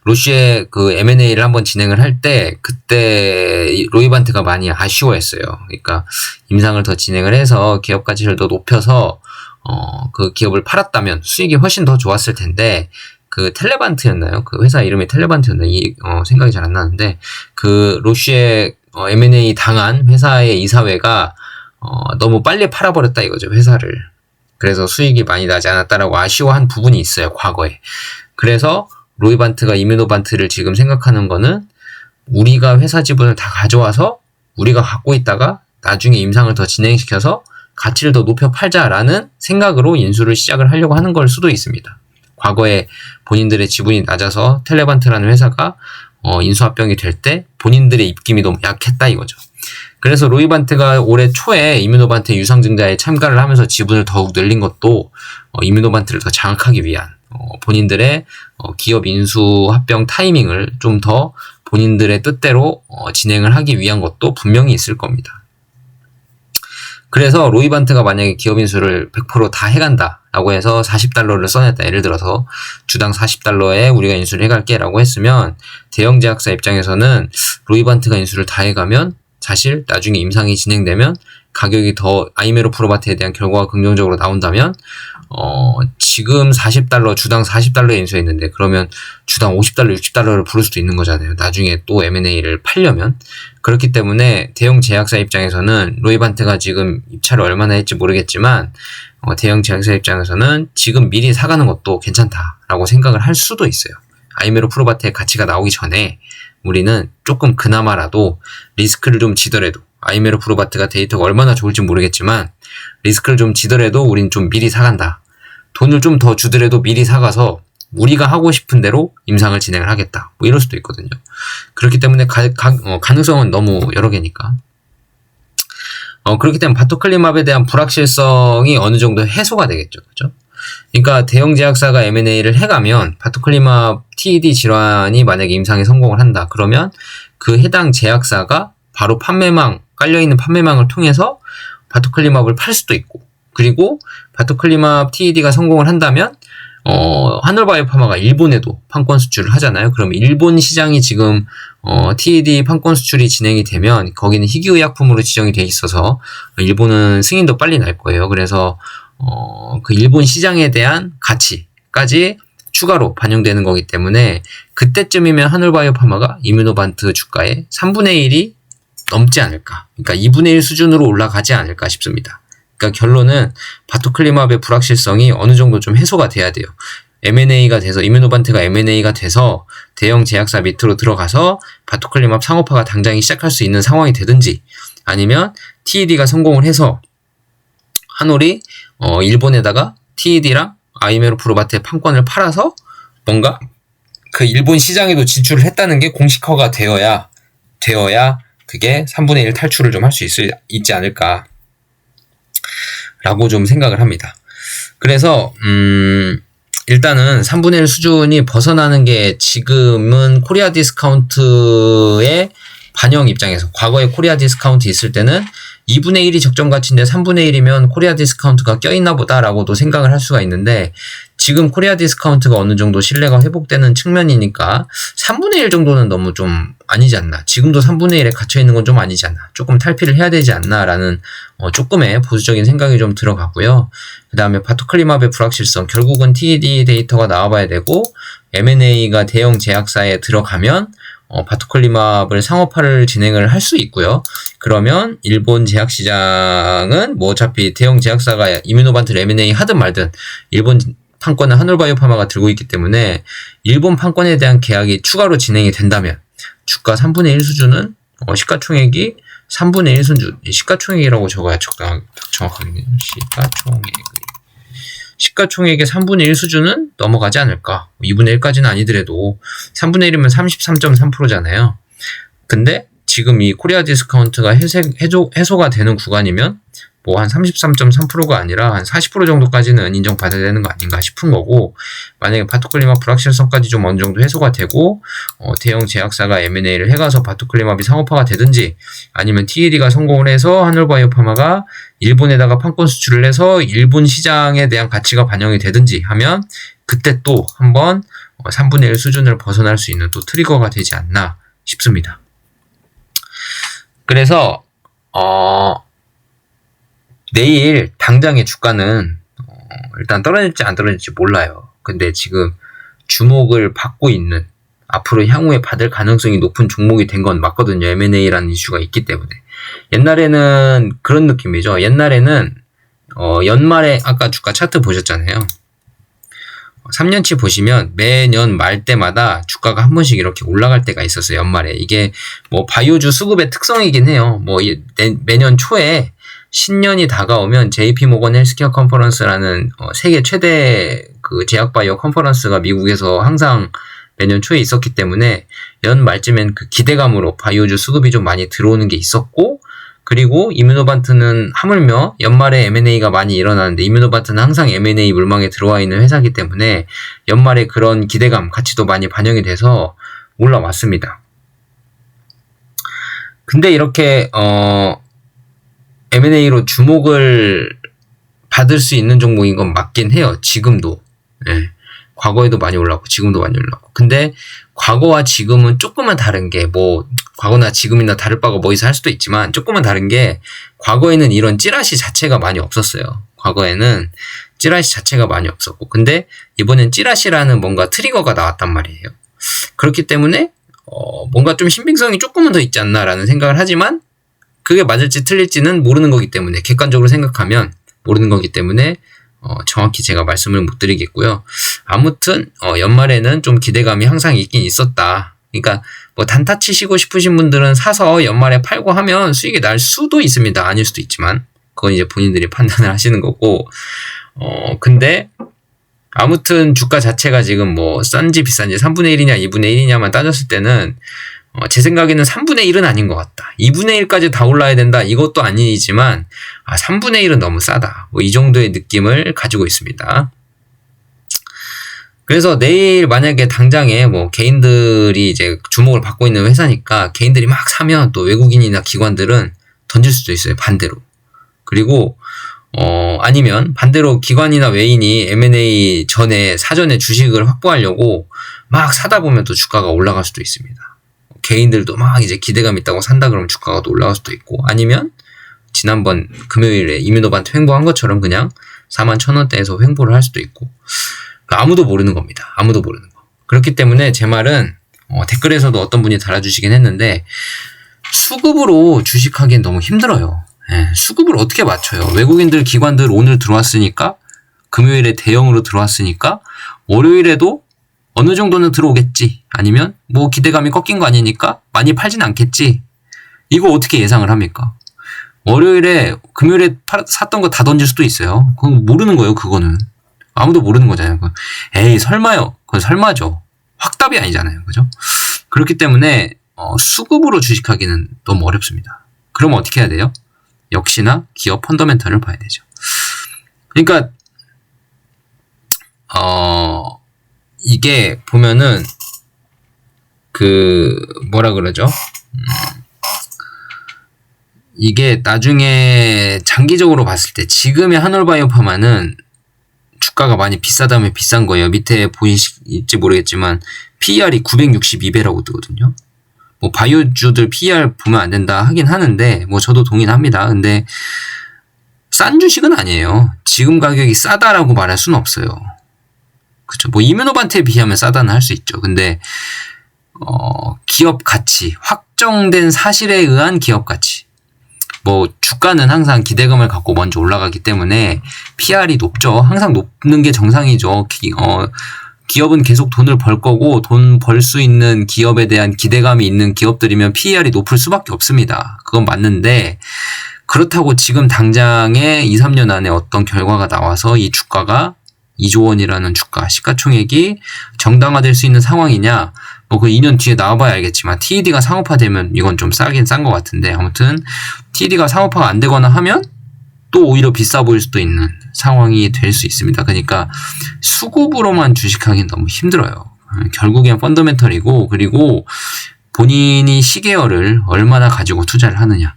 로슈의 M&A를 한번 진행을 할 때 그때 로이반트가 많이 아쉬워했어요. 그러니까 임상을 더 진행을 해서 기업 가치를 더 높여서 그 기업을 팔았다면 수익이 훨씬 더 좋았을 텐데, 텔레반트였나요? 회사 이름이 텔레반트였나? 생각이 잘 안 나는데, 로슈의 M&A 당한 회사의 이사회가 너무 빨리 팔아버렸다 이거죠, 회사를. 그래서 수익이 많이 나지 않았다라고 아쉬워한 부분이 있어요, 과거에. 그래서 로이반트가 이뮤노반트를 지금 생각하는 거는 우리가 회사 지분을 다 가져와서 우리가 갖고 있다가 나중에 임상을 더 진행시켜서 가치를 더 높여 팔자라는 생각으로 인수를 시작을 하려고 하는 걸 수도 있습니다. 과거에 본인들의 지분이 낮아서 텔레반트라는 회사가 인수합병이 될 때 본인들의 입김이 너무 약했다 이거죠. 그래서 로이반트가 올해 초에 이뮤노반트 유상증자에 참가를 하면서 지분을 더욱 늘린 것도 이뮤노반트를 더 장악하기 위한, 본인들의 기업 인수 합병 타이밍을 좀 더 본인들의 뜻대로 진행을 하기 위한 것도 분명히 있을 겁니다. 그래서 로이반트가 만약에 기업 인수를 100% 다 해간다라고 해서 $40를 써냈다. 예를 들어서 주당 $40에 우리가 인수를 해갈게 라고 했으면, 대형 제약사 입장에서는 로이반트가 인수를 다 해가면 사실 나중에 임상이 진행되면 가격이 더 아이메로프로바트에 대한 결과가 긍정적으로 나온다면 지금 $40, 주당 $40에 인수했는데 그러면 주당 $50, $60를 부를 수도 있는 거잖아요. 나중에 또 M&A를 팔려면. 그렇기 때문에 대형 제약사 입장에서는 로이반트가 지금 입찰을 얼마나 했지 모르겠지만 대형 제약사 입장에서는 지금 미리 사가는 것도 괜찮다라고 생각을 할 수도 있어요. 아이메로프로바트의 가치가 나오기 전에 우리는 조금 그나마라도 리스크를 좀 지더라도, 아이메로프로바트가 데이터가 얼마나 좋을지 모르겠지만 리스크를 좀 지더라도 우린 좀 미리 사간다. 돈을 좀 더 주더라도 미리 사가서 우리가 하고 싶은 대로 임상을 진행을 하겠다. 뭐 이럴 수도 있거든요. 그렇기 때문에 가능성은 너무 여러 개니까. 그렇기 때문에 바토클리맙에 대한 불확실성이 어느 정도 해소가 되겠죠. 그죠? 그러니까 대형 제약사가 M&A를 해가면 바토클리맙 TED 질환이 만약에 임상에 성공을 한다. 그러면 그 해당 제약사가 바로 깔려있는 판매망을 통해서 바토클리맙을 팔 수도 있고, 그리고 바토클리맙 TED가 성공을 한다면 하늘바이오파마가 일본에도 판권 수출을 하잖아요. 그럼 일본 시장이 지금 TED 판권 수출이 진행이 되면 거기는 희귀의약품으로 지정이 돼 있어서 일본은 승인도 빨리 날 거예요. 그래서 그 일본 시장에 대한 가치, 주가에까지 추가로 반영되는 거기 때문에 그때쯤이면 하늘바이오파마가 이뮤노반트 주가의 3분의 1이 넘지 않을까. 그러니까 2분의 1 수준으로 올라가지 않을까 싶습니다. 그러니까 결론은 바토클리마브의 불확실성이 어느 정도 좀 해소가 돼야 돼요. M&A가 돼서 이뮤노반트가 M&A가 돼서 대형 제약사 밑으로 들어가서 바토클리마브 상업화가 당장에 시작할 수 있는 상황이 되든지 아니면 TED가 성공을 해서 한올이 일본에다가 TED랑 아이메로프로바트의 판권을 팔아서 뭔가 그 일본 시장에도 진출을 했다는 게 공식화가 되어야 그게 3분의 1 탈출을 좀 할 수 있지 않을까 라고 좀 생각을 합니다. 그래서 일단은 3분의 1 수준이 벗어나는 게 지금은 코리아 디스카운트의 반영 입장에서 과거에 코리아 디스카운트 있을 때는 2분의 1이 적정 가치인데 3분의 1이면 코리아 디스카운트가 껴있나 보다라고도 생각을 할 수가 있는데 지금 코리아 디스카운트가 어느 정도 신뢰가 회복되는 측면이니까 3분의 1 정도는 너무 좀 아니지 않나. 지금도 3분의 1에 갇혀있는 건 좀 아니지 않나. 조금 탈피를 해야 되지 않나라는 조금의 보수적인 생각이 좀 들어가고요. 그 다음에 바토클리마브의 불확실성. 결국은 TED 데이터가 나와봐야 되고 M&A가 대형 제약사에 들어가면 바토클리마브를 상업화를 진행을 할 수 있고요. 그러면 일본 제약 시장은 뭐 어차피 대형 제약사가 이뮤노반트를 M&A 하든 말든 일본 판권은 하늘바이오파마가 들고 있기 때문에 일본 판권에 대한 계약이 추가로 진행이 된다면 주가 3분의 1 수준은 시가총액이 3분의 1 수준, 시가총액이라고 적어야 정확하겠네요. 시가총액의 3분의 1 수준은 넘어가지 않을까. 2분의 1까지는 아니더라도 3분의 1이면 33.3%잖아요. 근데 지금 이 코리아 디스카운트가 해소가 되는 구간이면 뭐 한 33.3%가 아니라 한 40% 정도까지는 인정받아야 되는 거 아닌가 싶은 거고, 만약에 바토클리마브 불확실성까지 좀 어느 정도 해소가 되고 대형 제약사가 M&A를 해가서 바토클리마브이 상업화가 되든지 아니면 TED가 성공을 해서 하늘바이오파마가 일본에다가 판권 수출을 해서 일본 시장에 대한 가치가 반영이 되든지 하면 그때 또 한번 3분의 1 수준을 벗어날 수 있는 또 트리거가 되지 않나 싶습니다. 그래서 내일 당장의 주가는 일단 떨어질지 안 떨어질지 몰라요. 근데 지금 주목을 받고 있는, 앞으로 향후에 받을 가능성이 높은 종목이 된 건 맞거든요. M&A라는 이슈가 있기 때문에. 옛날에는 그런 느낌이죠. 옛날에는 연말에 아까 주가 차트 보셨잖아요. 3년치 보시면 매년 말 때마다 주가가 한 번씩 이렇게 올라갈 때가 있었어요. 연말에. 이게 뭐 바이오주 수급의 특성이긴 해요. 뭐 매년 초에 신년이 다가오면 JP모건 헬스케어 컨퍼런스라는 세계 최대 그 제약바이오 컨퍼런스가 미국에서 항상 매년 초에 있었기 때문에 연 말쯤엔 그 기대감으로 바이오주 수급이 좀 많이 들어오는 게 있었고, 그리고 이뮤노반트는 하물며 연말에 M&A가 많이 일어나는데 이뮤노반트는 항상 M&A 물망에 들어와 있는 회사이기 때문에 연말에 그런 기대감, 가치도 많이 반영이 돼서 올라왔습니다. 근데 이렇게 M&A로 주목을 받을 수 있는 종목인 건 맞긴 해요. 지금도. 네. 과거에도 많이 올랐고 지금도 많이 올랐고. 근데 과거와 지금은 조금은 다른 게, 뭐 과거나 지금이나 다를 바가 뭐 있어 할 수도 있지만 조금은 다른 게, 과거에는 이런 찌라시 자체가 많이 없었어요. 과거에는 찌라시 자체가 많이 없었고, 근데 이번엔 찌라시라는 뭔가 트리거가 나왔단 말이에요. 그렇기 때문에 뭔가 좀 신빙성이 조금은 더 있지 않나라는 생각을 하지만 그게 맞을지 틀릴지는 모르는 거기 때문에, 객관적으로 생각하면 모르는 거기 때문에 정확히 제가 말씀을 못 드리겠고요. 아무튼 연말에는 좀 기대감이 항상 있긴 있었다. 그러니까 뭐 단타 치시고 싶으신 분들은 사서 연말에 팔고 하면 수익이 날 수도 있습니다. 아닐 수도 있지만 그건 이제 본인들이 판단을 하시는 거고, 근데 아무튼 주가 자체가 지금 뭐 싼지 비싼지 3분의 1이냐 2분의 1이냐만 따졌을 때는 제 생각에는 3분의 1은 아닌 것 같다. 2분의 1까지 다 올라야 된다. 이것도 아니지만 3분의 1은 너무 싸다. 뭐 이 정도의 느낌을 가지고 있습니다. 그래서 내일 만약에 당장에 뭐 개인들이 이제 주목을 받고 있는 회사니까 개인들이 막 사면 또 외국인이나 기관들은 던질 수도 있어요. 반대로. 그리고 아니면 반대로 기관이나 외인이 M&A 전에 사전에 주식을 확보하려고 막 사다 보면 또 주가가 올라갈 수도 있습니다. 개인들도 막 이제 기대감 있다고 산다 그러면 주가가 또 올라갈 수도 있고, 아니면 지난번 금요일에 이뮤노반트 횡보한 것처럼 그냥 41,000원대에서 횡보를 할 수도 있고, 그러니까 아무도 모르는 겁니다. 아무도 모르는 거. 그렇기 때문에 제 말은 댓글에서도 어떤 분이 달아주시긴 했는데 수급으로 주식하기엔 너무 힘들어요. 예, 수급을 어떻게 맞춰요? 외국인들 기관들 오늘 들어왔으니까 금요일에 대형으로 들어왔으니까 월요일에도 어느 정도는 들어오겠지. 아니면 뭐 기대감이 꺾인 거 아니니까 많이 팔진 않겠지. 이거 어떻게 예상을 합니까? 월요일에 금요일에 샀던 거 다 던질 수도 있어요. 그건 모르는 거예요. 그거는 아무도 모르는 거잖아요. 에이 설마요. 그건 설마죠. 확답이 아니잖아요. 그죠? 그렇기 때문에 수급으로 주식하기는 너무 어렵습니다. 그럼 어떻게 해야 돼요? 역시나 기업 펀더멘털을 봐야 되죠. 그러니까 이게 보면은 뭐라 그러죠? 이게 나중에 장기적으로 봤을 때 지금의 한올바이오파마는 주가가 많이 비싸다면 비싼 거예요. 밑에 보이실지 모르겠지만 PER이 962배라고 뜨거든요. 뭐 바이오주들 PER 보면 안 된다 하긴 하는데 뭐 저도 동의는 합니다. 근데 싼 주식은 아니에요. 지금 가격이 싸다라고 말할 수는 없어요. 그렇죠. 뭐 이뮤노반트에 비하면 싸다는 할 수 있죠. 근데 기업 가치, 확정된 사실에 의한 기업 가치. 뭐 주가는 항상 기대감을 갖고 먼저 올라가기 때문에 PR이 높죠. 항상 높는 게 정상이죠. 기업은 계속 돈을 벌 거고 돈 벌 수 있는 기업에 대한 기대감이 있는 기업들이면 PER이 높을 수밖에 없습니다. 그건 맞는데 그렇다고 지금 당장에 2, 3년 안에 어떤 결과가 나와서 이 주가가 2조 원이라는 주가, 시가총액이 정당화될 수 있는 상황이냐? 뭐 그 2년 뒤에 나와봐야 알겠지만 TED가 상업화되면 이건 좀 싸긴 싼 것 같은데 아무튼 TED가 상업화가 안 되거나 하면 또 오히려 비싸 보일 수도 있는 상황이 될 수 있습니다. 그러니까 수급으로만 주식하기는 너무 힘들어요. 결국엔 펀더멘털이고 그리고 본인이 시계열을 얼마나 가지고 투자를 하느냐.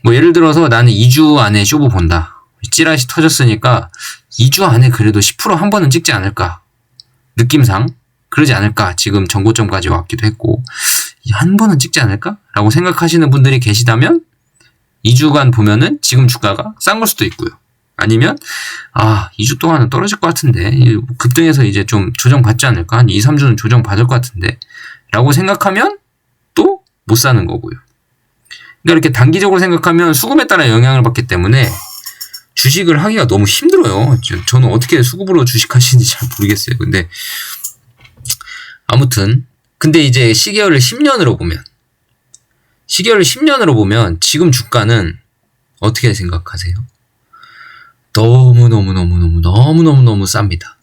뭐 예를 들어서 나는 2주 안에 쇼부 본다. 찌라시 터졌으니까 2주 안에 그래도 10% 한 번은 찍지 않을까. 느낌상 그러지 않을까. 지금 전고점까지 왔기도 했고 한 번은 찍지 않을까? 라고 생각하시는 분들이 계시다면 2주간 보면은 지금 주가가 싼 걸 수도 있고요. 아니면 2주 동안은 떨어질 것 같은데 급등해서 이제 좀 조정받지 않을까? 한 2, 3주는 조정받을 것 같은데 라고 생각하면 또 못 사는 거고요. 그러니까 이렇게 단기적으로 생각하면 수급에 따라 영향을 받기 때문에 주식을 하기가 너무 힘들어요. 저는 어떻게 수급으로 주식하시는지 잘 모르겠어요. 근데 아무튼 근데 이제 시계열을 10년으로 보면 지금 주가는 어떻게 생각하세요? 너무너무 쌉니다.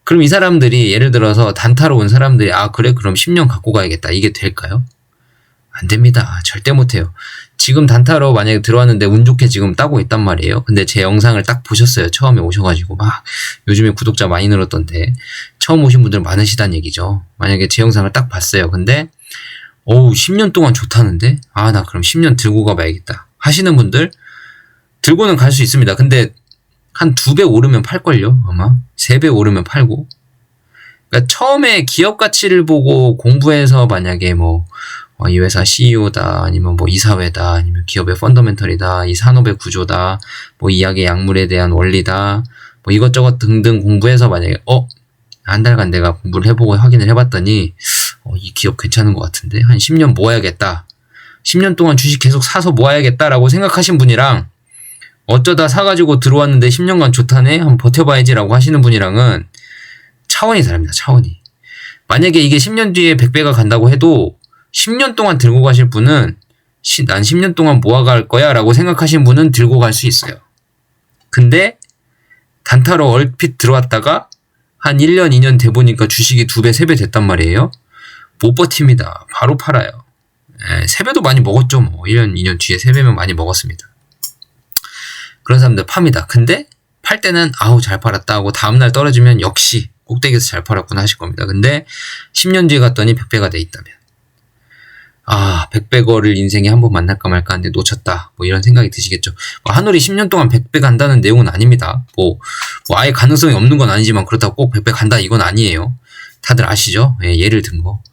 그럼 이 사람들이 예를 들어서 단타로 온 사람들이 그래 그럼 10년 갖고 가야겠다. 이게 될까요? 안 됩니다. 절대 못해요. 지금 단타로 만약에 들어왔는데 운 좋게 지금 따고 있단 말이에요. 근데 제 영상을 딱 보셨어요. 처음에 오셔가지고 막 요즘에 구독자 많이 늘었던데 처음 오신 분들 많으시단 얘기죠. 만약에 제 영상을 딱 봤어요. 근데 10년 동안 좋다는데 나 그럼 10년 들고 가봐야겠다 하시는 분들 들고는 갈 수 있습니다. 근데 한 2배 오르면 팔걸요. 아마 3배 오르면 팔고. 그러니까 처음에 기업 가치를 보고 공부해서 만약에 이 회사 CEO다, 아니면 이사회다, 아니면 기업의 펀더멘털이다, 이 산업의 구조다, 이약의 약물에 대한 원리다, 이것저것 등등 공부해서 만약에, 한 달간 내가 공부를 해보고 확인을 해봤더니, 이 기업 괜찮은 것 같은데, 한 10년 모아야겠다. 10년 동안 주식 계속 사서 모아야겠다라고 생각하신 분이랑, 어쩌다 사가지고 들어왔는데 10년간 좋다네? 한번 버텨봐야지라고 하시는 분이랑은 차원이 다릅니다, 차원이. 만약에 이게 10년 뒤에 100배가 간다고 해도, 10년 동안 들고 가실 분은 난 10년 동안 모아갈 거야 라고 생각하신 분은 들고 갈 수 있어요. 근데 단타로 얼핏 들어왔다가 한 1년, 2년 돼보니까 주식이 2배, 3배 됐단 말이에요. 못 버팁니다. 바로 팔아요. 3배도 많이 먹었죠. 1년, 2년 뒤에 3배면 많이 먹었습니다. 그런 사람들 팝니다. 근데 팔 때는 잘 팔았다 하고 다음날 떨어지면 역시 꼭대기에서 잘 팔았구나 하실 겁니다. 근데 10년 뒤에 갔더니 100배가 돼 있다면 100배거를 인생에 한 번 만날까 말까 하는데 놓쳤다. 이런 생각이 드시겠죠. 한올이 10년 동안 100배 간다는 내용은 아닙니다. 아예 가능성이 없는 건 아니지만 그렇다고 꼭 100배 간다 이건 아니에요. 다들 아시죠? 예를 든 거.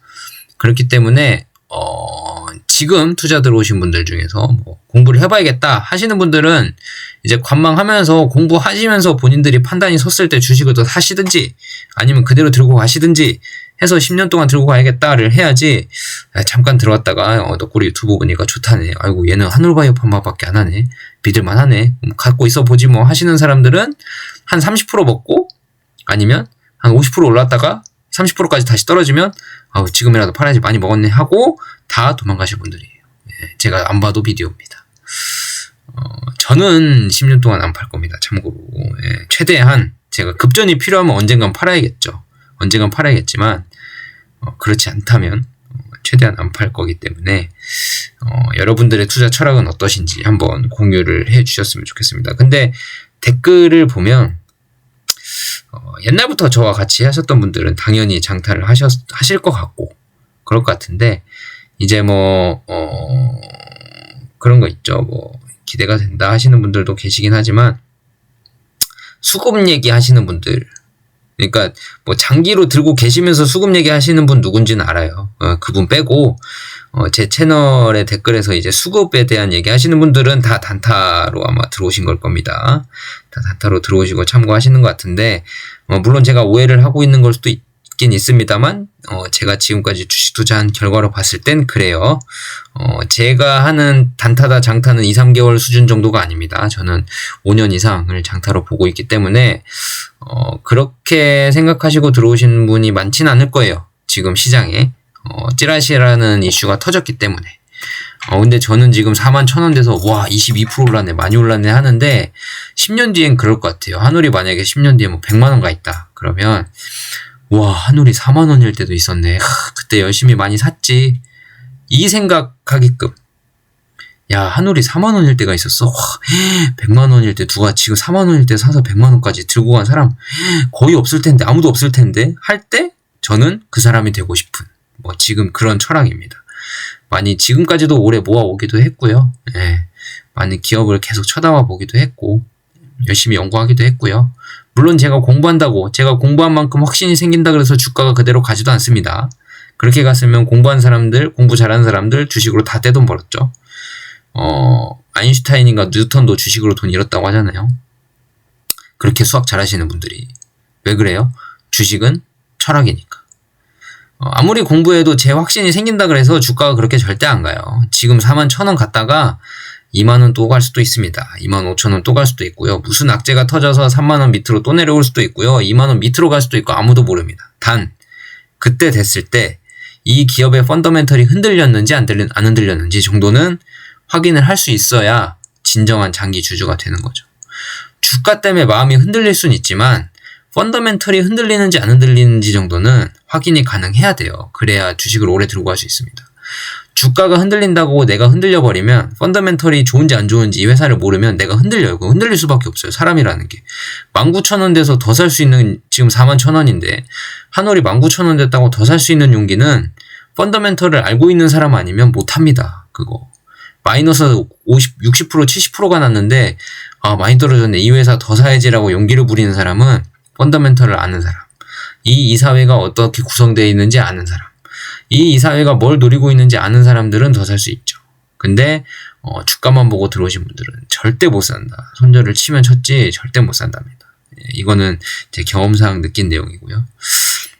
그렇기 때문에, 지금 투자 들어오신 분들 중에서 뭐 공부를 해봐야겠다 하시는 분들은 이제 관망하면서 공부하시면서 본인들이 판단이 섰을 때 주식을 더 사시든지 아니면 그대로 들고 가시든지 해서 10년 동안 들고 가야겠다를 해야지, 잠깐 들어왔다가 너구리 유튜브 보니까 좋다네, 아이고 얘는 하늘바이오 파마밖에 안 하네, 믿을만 하네, 갖고 있어 보지 뭐 하시는 사람들은 한 30% 먹고 아니면 한 50% 올랐다가 30%까지 다시 떨어지면 지금이라도 팔아야지, 많이 먹었네 하고 다 도망가실 분들이에요. 제가 안 봐도 비디오입니다. 저는 10년 동안 안 팔 겁니다. 참고로. 최대한 제가 급전이 필요하면 언젠간 팔아야겠죠. 언젠간 팔아야겠지만 그렇지 않다면 최대한 안 팔 거기 때문에 여러분들의 투자 철학은 어떠신지 한번 공유를 해 주셨으면 좋겠습니다. 근데 댓글을 보면 옛날부터 저와 같이 하셨던 분들은 당연히 장타를 하실 것 같고 그럴 것 같은데, 이제 뭐 그런 거 있죠. 뭐 기대가 된다 하시는 분들도 계시긴 하지만 수급 얘기 하시는 분들, 그러니까 뭐 장기로 들고 계시면서 수급 얘기 하시는 분 누군지는 알아요. 그분 빼고 제 채널의 댓글에서 이제 수급에 대한 얘기 하시는 분들은 다 단타로 아마 들어오신 걸 겁니다. 다 단타로 들어오시고 참고하시는 것 같은데, 물론 제가 오해를 하고 있는 걸 수도 있긴 있습니다만 제가 지금까지 주식 투자한 결과로 봤을 땐 그래요. 제가 하는 단타다 장타는 2-3개월 수준 정도가 아닙니다. 저는 5년 이상을 장타로 보고 있기 때문에 그렇게 생각하시고 들어오신 분이 많진 않을 거예요. 지금 시장에 찌라시라는 이슈가 터졌기 때문에. 근데 저는 지금 41,000원 돼서 와 22% 올랐네, 많이 올랐네 하는데 10년 뒤엔 그럴 것 같아요. 한울이 만약에 10년 뒤에 뭐 100만원 가 있다 그러면 와 한울이 4만원일 때도 있었네, 그때 열심히 많이 샀지, 이 생각하게끔, 야 한울이 4만원일 때가 있었어, 와 100만원일 때 누가 지금 4만원일 때 사서 100만원까지 들고 간 사람 거의 없을 텐데, 아무도 없을 텐데 할 때 저는 그 사람이 되고 싶은 뭐 지금 그런 철학입니다. 많이 지금까지도 오래 모아오기도 했고요. 많은 기업을 계속 쳐다봐 보기도 했고 열심히 연구하기도 했고요. 물론 제가 공부한다고 제가 공부한 만큼 확신이 생긴다 그래서 주가가 그대로 가지도 않습니다. 그렇게 갔으면 공부한 사람들, 공부 잘하는 사람들 주식으로 다 떼돈 벌었죠. 아인슈타인인가 뉴턴도 주식으로 돈 잃었다고 하잖아요. 그렇게 수학 잘하시는 분들이. 왜 그래요? 주식은 철학이니까. 아무리 공부해도 제 확신이 생긴다 그래서 주가가 그렇게 절대 안 가요. 지금 41,000원 갔다가 2만원 또 갈 수도 있습니다. 25,000원 또 갈 수도 있고요. 무슨 악재가 터져서 3만원 밑으로 또 내려올 수도 있고요. 2만원 밑으로 갈 수도 있고 아무도 모릅니다. 단 그때 됐을 때 이 기업의 펀더멘털이 흔들렸는지 안 흔들렸는지 정도는 확인을 할 수 있어야 진정한 장기 주주가 되는 거죠. 주가 때문에 마음이 흔들릴 수는 있지만 펀더멘털이 흔들리는지 안 흔들리는지 정도는 확인이 가능해야 돼요. 그래야 주식을 오래 들고 갈 수 있습니다. 주가가 흔들린다고 내가 흔들려버리면 펀더멘털이 좋은지 안 좋은지 이 회사를 모르면 내가 흔들려요. 흔들릴 수밖에 없어요. 사람이라는 게. 19,000원 돼서 더 살 수 있는, 지금 41,000원인데 한올이 19,000원 됐다고 더 살 수 있는 용기는 펀더멘털을 알고 있는 사람 아니면 못합니다. 그거. 마이너스 50, 60%, 70%가 났는데 많이 떨어졌네, 이 회사 더 사야지라고 용기를 부리는 사람은 펀더멘털을 아는 사람, 이 이사회가 어떻게 구성되어 있는지 아는 사람, 이 이사회가 뭘 노리고 있는지 아는 사람들은 더 살 수 있죠. 근데 주가만 보고 들어오신 분들은 절대 못 산다. 손절을 치면 쳤지 절대 못 산답니다. 이거는 제 경험상 느낀 내용이고요.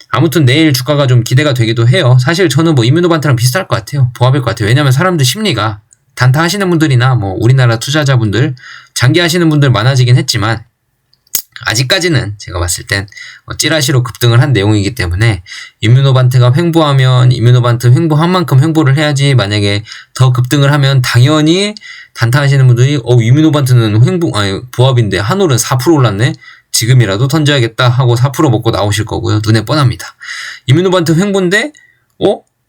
아무튼 내일 주가가 좀 기대가 되기도 해요. 사실 저는 뭐 이뮤노반트랑 비슷할 것 같아요. 부합일 것 같아요. 왜냐면 사람들 심리가 단타 하시는 분들이나 뭐 우리나라 투자자분들, 장기 하시는 분들 많아지긴 했지만 아직까지는 제가 봤을 땐 찌라시로 급등을 한 내용이기 때문에 이뮤노반트가 횡보하면 이뮤노반트 횡보한 만큼 횡보를 해야지, 만약에 더 급등을 하면 당연히 단타 하시는 분들이 이뮤노반트는 보합인데 한올은 4% 올랐네, 지금이라도 던져야겠다 하고 4% 먹고 나오실 거고요. 눈에 뻔합니다. 이뮤노반트 횡보인데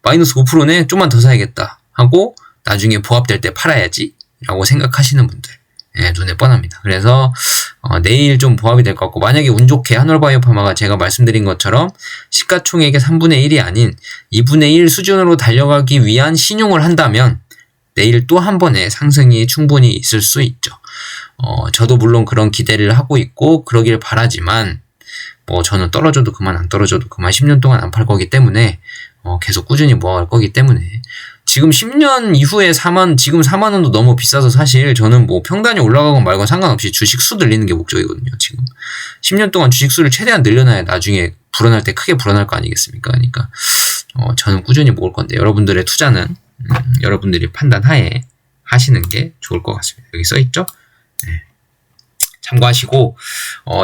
마이너스 5%네, 좀만 더 사야겠다 하고 나중에 보합될 때 팔아야지 라고 생각하시는 분들, 눈에 뻔합니다. 그래서 내일 좀 보합이 될 것 같고, 만약에 운 좋게 한올바이오파마가 제가 말씀드린 것처럼 시가총액의 3분의 1이 아닌 2분의 1 수준으로 달려가기 위한 신용을 한다면 내일 또 한 번의 상승이 충분히 있을 수 있죠. 저도 물론 그런 기대를 하고 있고 그러길 바라지만 뭐 저는 떨어져도 그만 안 떨어져도 그만 10년 동안 안 팔 거기 때문에 계속 꾸준히 모아갈 거기 때문에 지금 10년 이후에 지금 4만 원도 너무 비싸서 사실 저는 뭐 평단이 올라가건 말건 상관없이 주식 수 늘리는 게 목적이거든요. 지금 10년 동안 주식 수를 최대한 늘려놔야 나중에 불어날 때 크게 불어날 거 아니겠습니까? 그러니까 저는 꾸준히 모을 건데 여러분들의 투자는 여러분들이 판단하에 하시는 게 좋을 것 같습니다. 여기 써있죠? 네. 참고하시고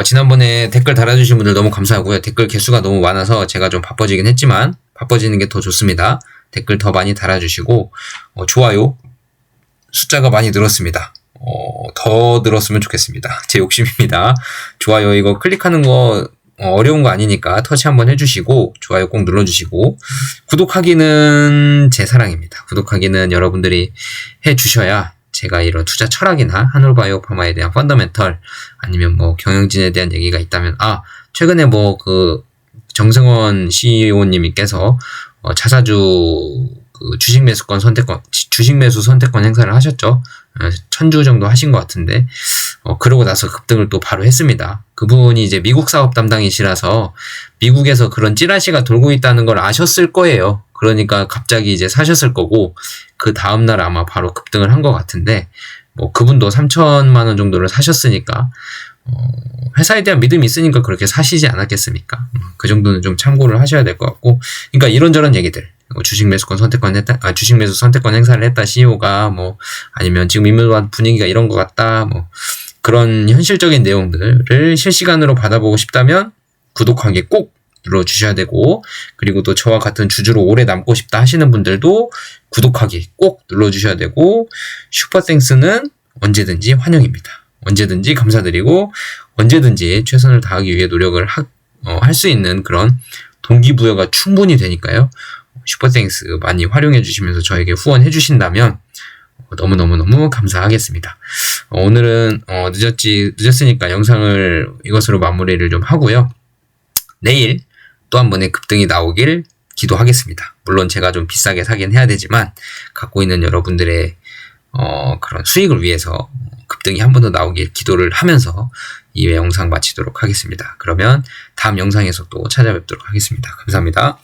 지난번에 댓글 달아주신 분들 너무 감사하고요. 댓글 개수가 너무 많아서 제가 좀 바빠지긴 했지만 바빠지는 게 더 좋습니다. 댓글 더 많이 달아주시고 좋아요 숫자가 많이 늘었습니다. 더 늘었으면 좋겠습니다. 제 욕심입니다. 좋아요 이거 클릭하는 거 어려운 거 아니니까 터치 한번 해주시고 좋아요 꼭 눌러주시고 구독하기는 제 사랑입니다. 구독하기는 여러분들이 해주셔야 제가 이런 투자 철학이나 한올바이오 파마에 대한 펀더멘털 아니면 뭐 경영진에 대한 얘기가 있다면 최근에 뭐 그 정승원 CEO님께서 자사주 주식 매수 선택권 행사를 하셨죠. 1000주 정도 하신 것 같은데 그러고 나서 급등을 또 바로 했습니다. 그분이 이제 미국 사업 담당이시라서 미국에서 그런 찌라시가 돌고 있다는 걸 아셨을 거예요. 그러니까 갑자기 이제 사셨을 거고 그 다음날 아마 바로 급등을 한 것 같은데 뭐 그분도 3천만 원 정도를 사셨으니까 회사에 대한 믿음이 있으니까 그렇게 사시지 않았겠습니까? 그 정도는 좀 참고를 하셔야 될 것 같고, 그러니까 이런저런 얘기들, 주식 매수 선택권 행사를 했다 CEO가 뭐 아니면 지금 인물과 분위기가 이런 것 같다 뭐 그런 현실적인 내용들을 실시간으로 받아보고 싶다면 구독하기 꼭 눌러주셔야 되고, 그리고 또 저와 같은 주주로 오래 남고 싶다 하시는 분들도 구독하기 꼭 눌러주셔야 되고, 슈퍼땡스는 언제든지 환영입니다. 언제든지 감사드리고 언제든지 최선을 다하기 위해 노력을 할 수 있는 그런 동기부여가 충분히 되니까요. 슈퍼땡스 많이 활용해 주시면서 저에게 후원해 주신다면 너무너무너무 감사하겠습니다. 오늘은 늦었으니까 영상을 이것으로 마무리를 좀 하고요. 내일 또 한 번의 급등이 나오길 기도하겠습니다. 물론 제가 좀 비싸게 사긴 해야 되지만 갖고 있는 여러분들의 그런 수익을 위해서 급등이 한 번 더 나오길 기도를 하면서 이 영상 마치도록 하겠습니다. 그러면 다음 영상에서 또 찾아뵙도록 하겠습니다. 감사합니다.